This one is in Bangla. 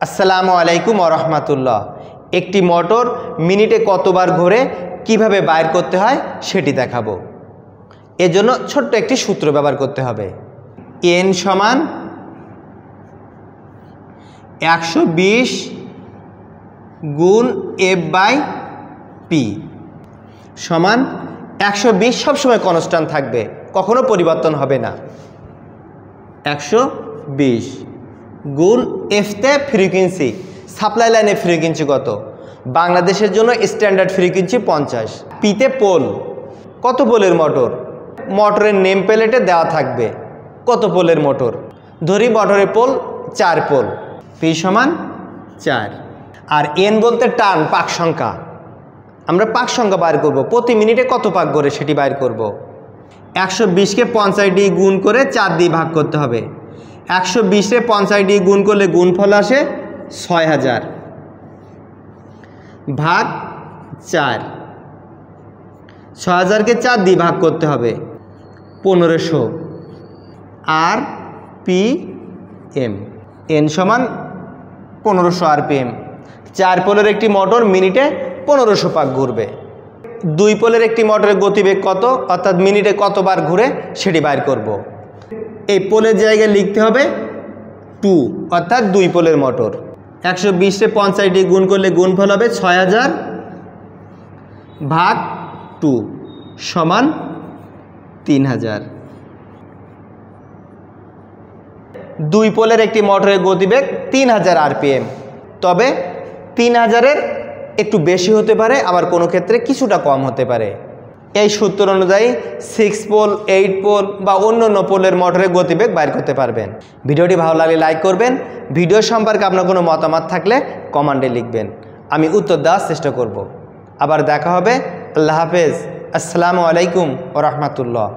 আসসালামু আলাইকুম ওয়া রাহমাতুল্লাহ। একটি মোটর মিনিটে কতবার ঘোরে কিভাবে বাইর করতে হয় সেটি দেখাবো। এজন্য ছোট্ট একটি সূত্র ব্যবহার করতে হবে। n সমান 120 গুণ f/p সমান 120 সবসময় কনস্ট্যান্ট থাকবে, কখনো পরিবর্তন হবে না। 120 গুণ এফতে ফ্রিকোয়েন্সি, সাপ্লাই লাইনের ফ্রিকোয়েন্সি কত? বাংলাদেশের জন্য স্ট্যান্ডার্ড ফ্রিকোয়েন্সি 50। পিতে পোল, কত পোলের মোটর? মোটরের নেম প্লেটে দেওয়া থাকবে কত পোলের মোটর। ধরি মোটরের পোল 4 পোল, পি সমান 4। আর এন বলতে টার্ন, পাক সংখ্যা। আমরা পাক সংখ্যা বাইর করব, প্রতি মিনিটে কত পাক ঘোরে সেটি বাইর করব। 120কে 50 দিয়ে গুণ করে 4 দিয়ে ভাগ করতে হবে। 120-এ 50 দিয়ে গুণ করলে গুণফল আসে 6000 ভাগ 4। 6000কে 4 দিয়ে ভাগ করতে হবে 1500 আর পি এম। এন সমান 1500 আরপিএম। 4 পোলের একটি মোটর মিনিটে 1500 পাক ঘুরবে। 2 পোলের একটি মোটরের গতিবেগ কত, অর্থাৎ মিনিটে কতবার ঘুরে সেটি বাইর করব। এই পোলের জায়গায় লিখতে হবে 2, অর্থাৎ 2 পোলের মোটর। 120-এ 50 দিয়ে গুণ করলে গুণফল হবে 6000 ভাগ 2 সমান 3000। 2 পোলের একটি মোটরের গতিবেগ 3000 আরপিএম, তবে 3000-এর একটু বেশি হতে পারে, আবার কোনো ক্ষেত্রে কিছুটা কম হতে পারে। এই সূত্র অনুযায়ী 6 পোল, 8 পোল বা অন্য পোলের মোটরের গতিবেগ বাইর করতে পারবেন। ভিডিওটি ভালো লাগলে লাইক করবেন। ভিডিও সম্পর্কে আপনার কোনো মতামত থাকলে কমেন্টে লিখবেন, আমি উত্তর দেওয়ার চেষ্টা করব। আবার দেখা হবে। আল্লাহ হাফেজ। আসসালামু আলাইকুম ওয়া রাহমাতুল্লাহ।